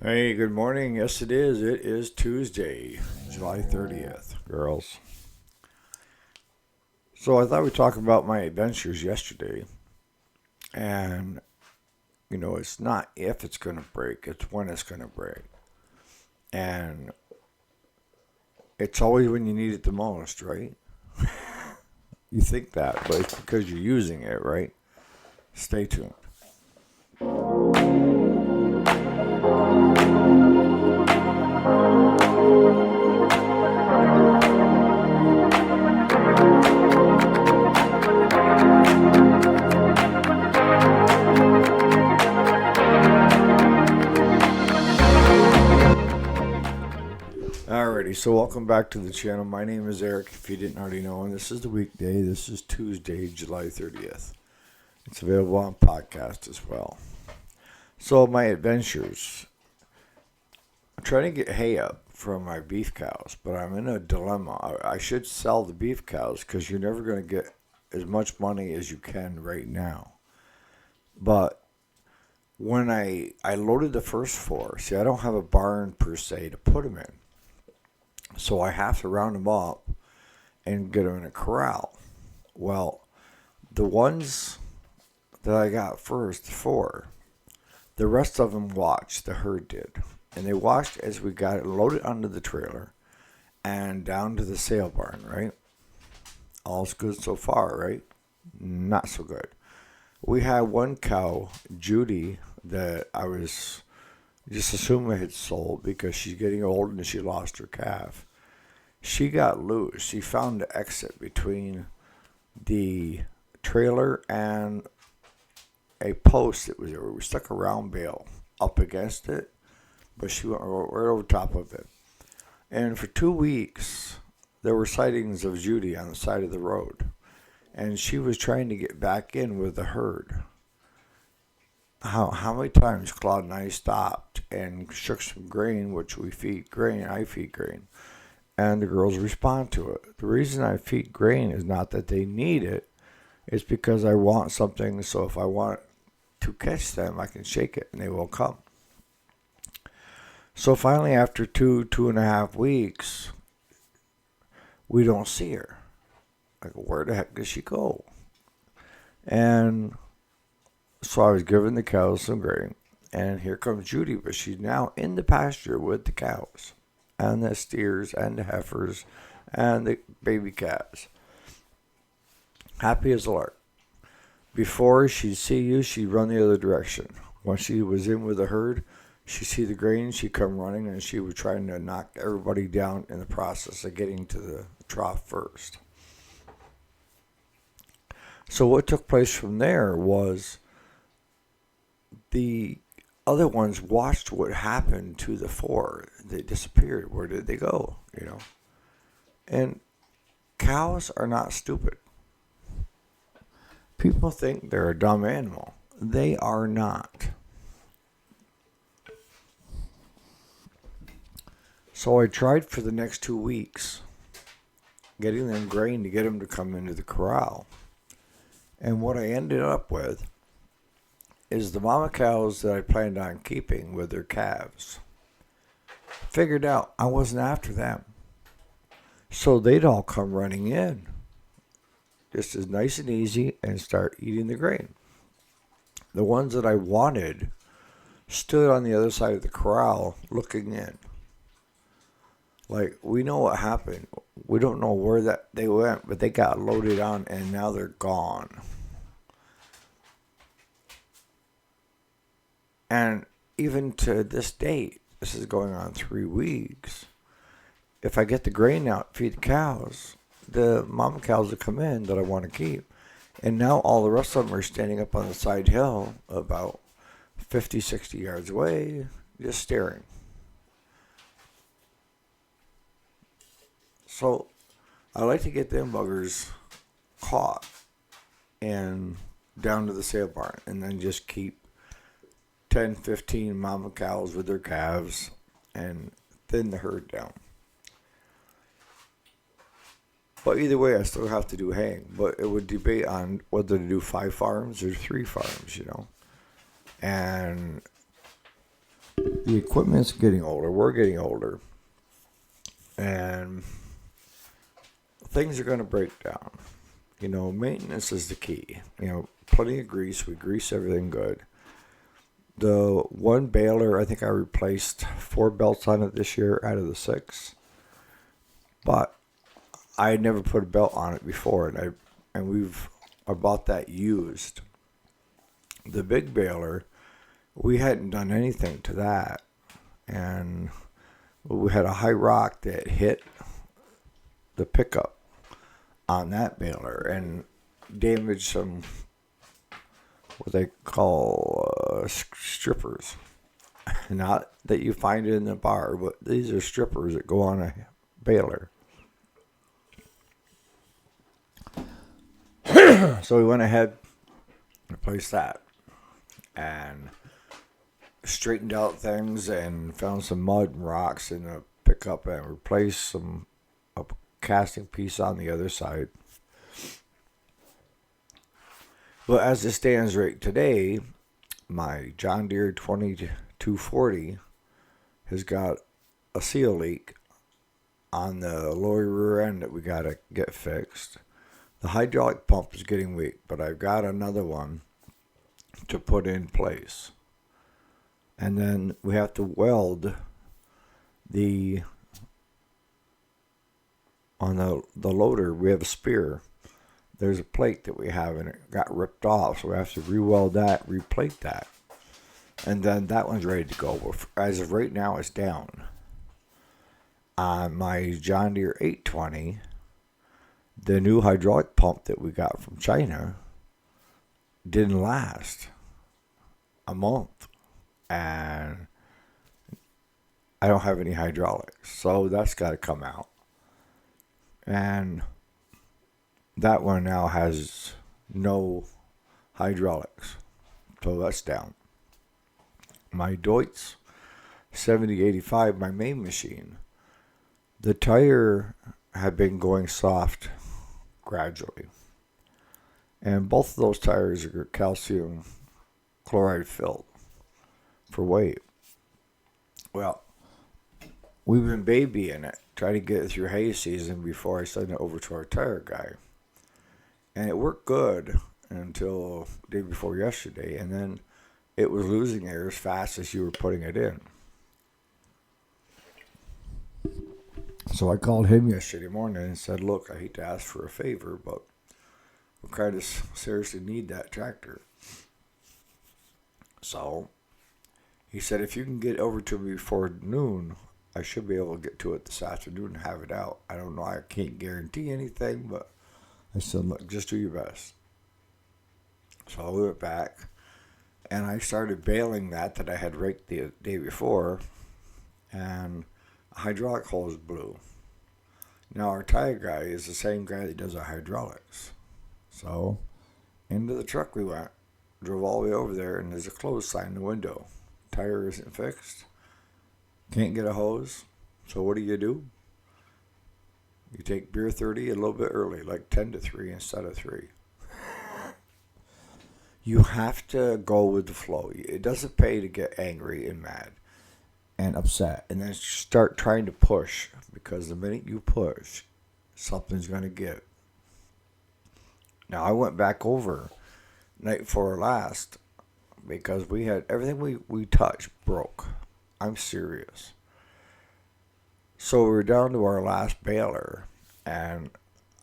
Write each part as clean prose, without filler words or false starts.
Hey, good morning. Yes, it is. It is Tuesday, July 30th, girls. So I thought we'd talk about my adventures yesterday. And, it's not if it's going to break, it's when it's going to break. And it's always when you need it the most, right? You think that, but it's because you're using it, right? Stay tuned. Alrighty, so welcome back to the channel. My name is Eric, if you didn't already know, and this is the weekday. This is Tuesday, July 30th. It's available on podcast as well. So, my adventures. I'm trying to get hay up for my beef cows, but I'm in a dilemma. I should sell the beef cows because you're never going to get as much money as you can right now. But when I loaded the first four, see, I don't have a barn per se to put them in. So I have to round them up and get them in a corral. Well, the ones that I got first, four, the rest of them watched, the herd did. And they watched as we got it loaded onto the trailer and down to the sale barn, right? All's good so far, right? Not so good. We had one cow, Judy, that I was just assuming I had sold because she's getting old and she lost her calf. She got loose. She found the exit between the trailer and a post that was there. We stuck a round bale up against it, but she went right over top of it. And for 2 weeks, there were sightings of Judy on the side of the road. And she was trying to get back in with the herd. How many times Claude and I stopped and shook some grain, which we feed grain, I feed grain, and the girls respond to it. The reason I feed grain is not that they need it, it's because I want something, so if I want to catch them, I can shake it and they will come. So finally, after 2.5 weeks, we don't see her. Like, where the heck did she go? And so I was giving the cows some grain, and here comes Judy, but she's now in the pasture with the cows, and the steers, and the heifers, and the baby calves. Happy as a lark. Before she'd see you, she'd run the other direction. Once she was in with the herd, she'd see the grain, she'd come running, and she was trying to knock everybody down in the process of getting to the trough first. So what took place from there was the other ones watched what happened to the four. They disappeared. Where did they go? And cows are not stupid. People think they're a dumb animal. They are not. So I tried for the next 2 weeks getting them grain to get them to come into the corral. And what I ended up with is the mama cows that I planned on keeping with their calves. Figured out I wasn't after them. So they'd all come running in. Just as nice and easy and start eating the grain. The ones that I wanted stood on the other side of the corral looking in. Like, we know what happened. We don't know where that they went, but they got loaded on and now they're gone. And even to this date, this is going on 3 weeks. If I get the grain out, feed the cows, the mama cows will come in that I want to keep. And now all the rest of them are standing up on the side hill about 50, 60 yards away, just staring. So I like to get them buggers caught and down to the sale barn and then just keep 10, 15 mama cows with their calves and thin the herd down. But either way, I still have to do haying. But it would debate on whether to do 5 farms or 3 farms, And the equipment's getting older. We're getting older. And things are going to break down. Maintenance is the key. Plenty of grease. We grease everything good. The one baler, I think I replaced 4 belts on it this year out of the 6. But I had never put a belt on it before, and I bought that used. The big baler, we hadn't done anything to that, and we had a high rock that hit the pickup on that baler and damaged some what they call strippers. Not that you find it in the bar, but these are strippers that go on a baler. So we went ahead and replaced that and straightened out things and found some mud and rocks in the pickup and replaced a casting piece on the other side. But as it stands right today, my John Deere 2240 has got a seal leak on the lower rear end that we got to get fixed. The hydraulic pump is getting weak, but I've got another one to put in place. And then we have to weld on the loader, we have a spear. There's a plate that we have, and it got ripped off, so we have to re-weld that, replate that. And then that one's ready to go. As of right now, it's down. On my John Deere 820, the new hydraulic pump that we got from China didn't last a month. And I don't have any hydraulics, so that's got to come out. And that one now has no hydraulics, so that's down. My Deutz 7085, my main machine, the tire had been going soft gradually. And both of those tires are calcium chloride filled for weight. Well, we've been babying it, trying to get it through hay season before I send it over to our tire guy. And it worked good until the day before yesterday, and then it was losing air as fast as you were putting it in. So I called him yesterday morning and said, look, I hate to ask for a favor, but we kind of seriously need that tractor. So he said, if you can get over to me before noon, I should be able to get to it this afternoon and have it out. I don't know, I can't guarantee anything, but I said, look, just do your best. So I went back, and I started baling that I had raked the day before, and a hydraulic hose blew. Now, our tire guy is the same guy that does our hydraulics. So, into the truck we went, drove all the way over there, and there's a close sign in the window. Tire isn't fixed, can't get a hose, so what do? You take beer 30 a little bit early, like 10 to 3 instead of 3. You have to go with the flow. It doesn't pay to get angry and mad and upset and then start trying to push, because the minute you push, something's going to give. Now, I went back over night before last because we had everything we touched broke. I'm serious. So we were down to our last baler, and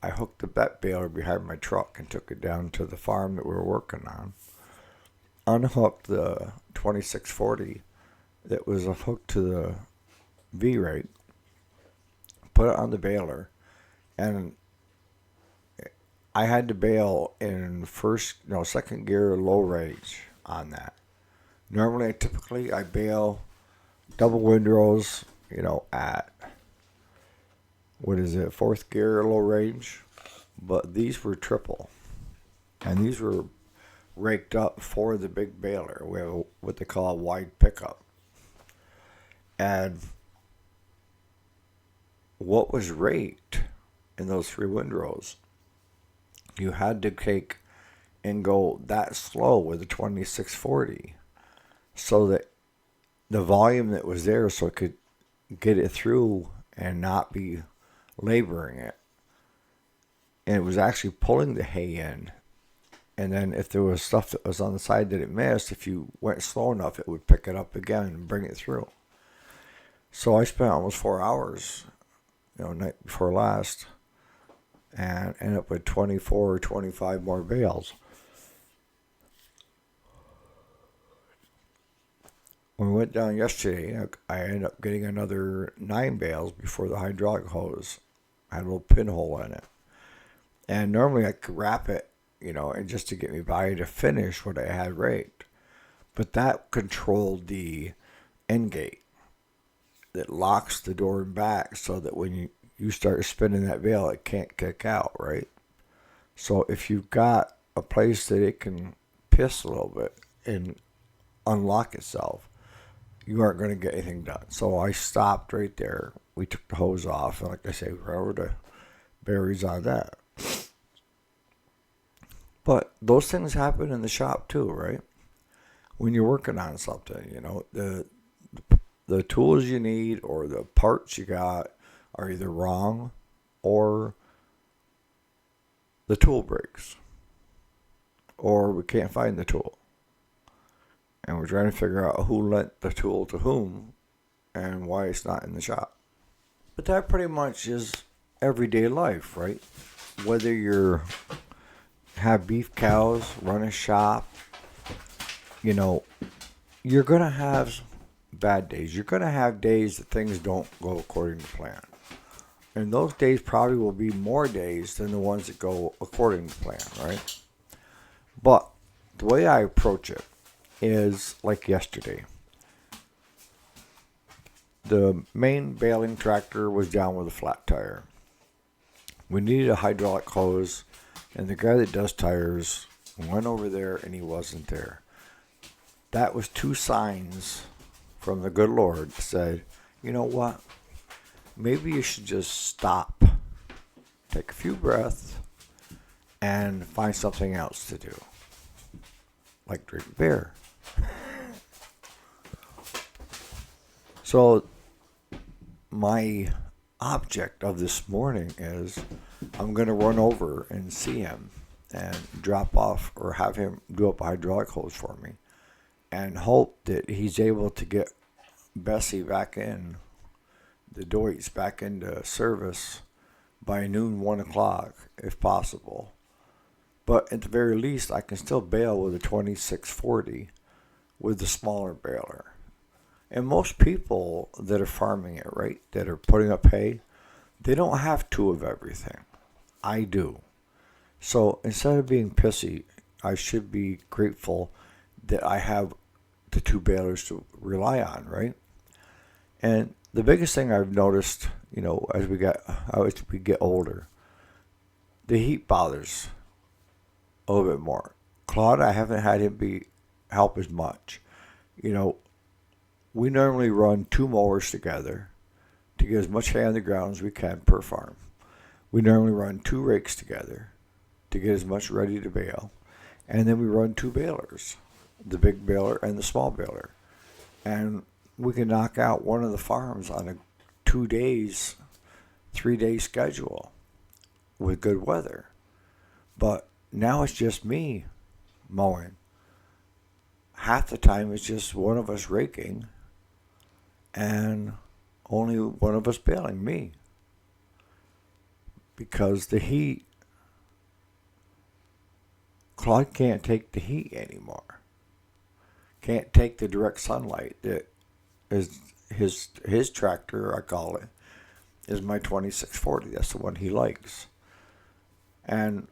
I hooked that baler behind my truck and took it down to the farm that we were working on. Unhooked the 2640 that was hooked to the V-rate, put it on the baler, and I had to bail in second gear low range on that. Normally, typically, I bail double windrows, at, fourth gear low range, but these were triple, and these were raked up for the big baler. We have what they call a wide pickup. And what was raked in those 3 windrows, you had to take and go that slow with the 2640 so that the volume that was there so it could get it through and not be laboring it. And it was actually pulling the hay in. And then if there was stuff that was on the side that it missed, if you went slow enough, it would pick it up again and bring it through. So I spent almost 4 hours, night before last, and ended up with 24 or 25 more bales. When we went down yesterday, I ended up getting another 9 bales before the hydraulic hose had a little pinhole in it. And normally I could wrap it, and just to get me by to finish what I had raked. But that controlled the end gate that locks the door back so that when you start spinning that bale, it can't kick out, right? So if you've got a place that it can piss a little bit and unlock itself, you aren't going to get anything done. So I stopped right there. We took the hose off, and like I say, we're over the berries on that. But those things happen in the shop too, right? When you're working on something, the tools you need or the parts you got are either wrong or the tool breaks or we can't find the tool. And we're trying to figure out who lent the tool to whom and why it's not in the shop. But that pretty much is everyday life, right? Whether you're have beef cows, run a shop, you're going to have bad days. You're going to have days that things don't go according to plan. And those days probably will be more days than the ones that go according to plan, right? But the way I approach it is like yesterday. The main baling tractor was down with a flat tire. We needed a hydraulic hose, and the guy that does tires went over there and he wasn't there. That was 2 signs from the good Lord that said, you know what? Maybe you should just stop, take a few breaths, and find something else to do. Like drink beer. So my object of this morning is I'm going to run over and see him and drop off or have him do up a hydraulic hose for me and hope that he's able to get Bessie back in, the Deutz back into service by noon, 1 o'clock, if possible. But at the very least, I can still bale with a 2640 with the smaller baler. And most people that are farming it, right, that are putting up hay, they don't have 2 of everything. I do. So instead of being pissy, I should be grateful that I have the 2 balers to rely on, right? And the biggest thing I've noticed, as we get older, the heat bothers a little bit more. Claude, I haven't had him help as much. We normally run 2 mowers together to get as much hay on the ground as we can per farm. We normally run 2 rakes together to get as much ready to bale. And then we run 2 balers, the big baler and the small baler. And we can knock out one of the farms on a 2 days, 3 day schedule with good weather. But now it's just me mowing. Half the time it's just one of us raking and only one of us baling, me. Because the heat, Claude can't take the heat anymore. Can't take the direct sunlight that is his tractor, I call it, is my 2640. That's the one he likes. And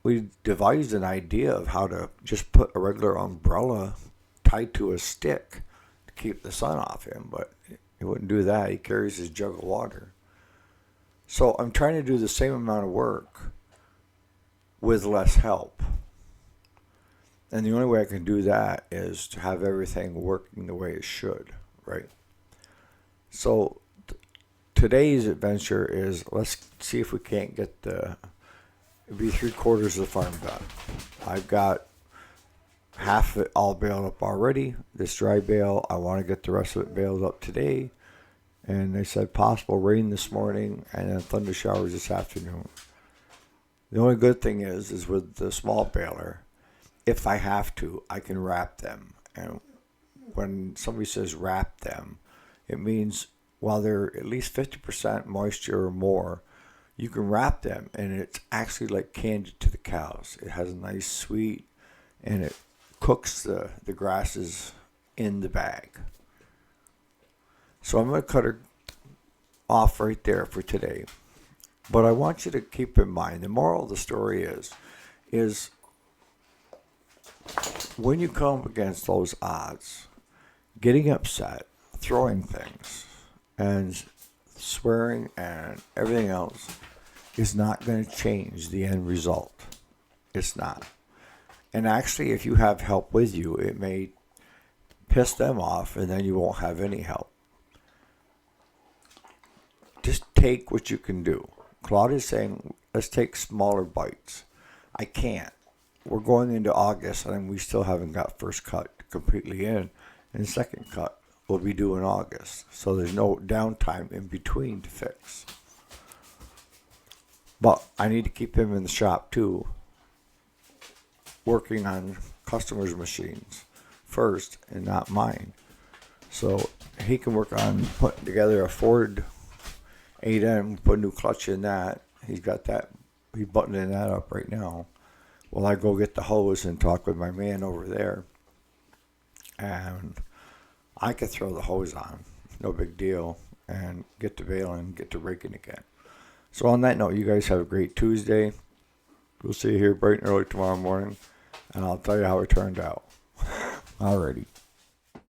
we devised an idea of how to just put a regular umbrella tied to a stick to keep the sun off him, but he wouldn't do that. He carries his jug of water. So I'm trying to do the same amount of work with less help. And the only way I can do that is to have everything working the way it should, right? So today's adventure is, let's see if we can't get it'd be 3/4 of the farm done. I've got half of it all baled up already. This dry bale, I want to get the rest of it baled up today. And they said possible rain this morning and then thunder showers this afternoon. The only good thing is with the small baler, if I have to, I can wrap them. And when somebody says wrap them, it means while they're at least 50% moisture or more, you can wrap them, and it's actually like candy to the cows. It has a nice sweet, and it cooks the grasses in the bag. So I'm going to cut her off right there for today. But I want you to keep in mind, the moral of the story is when you come up against those odds, getting upset, throwing things, and swearing and everything else is not going to change the end result. It's not. And actually, if you have help with you, it may piss them off and then you won't have any help. Just take what you can do. Claude is saying, let's take smaller bites. I can't. We're going into August and we still haven't got first cut completely in. And second cut will be due in August. So there's no downtime in between to fix. But I need to keep him in the shop too, working on customers' machines first and not mine. So he can work on putting together a Ford 8M, put a new clutch in that. He's got that. He's buttoning that up right now. Well, I go get the hose and talk with my man over there. And I could throw the hose on. No big deal. And get to baling, get to raking again. So on that note, you guys have a great Tuesday. We'll see you here bright and early tomorrow morning. And I'll tell you how it turned out. Alrighty.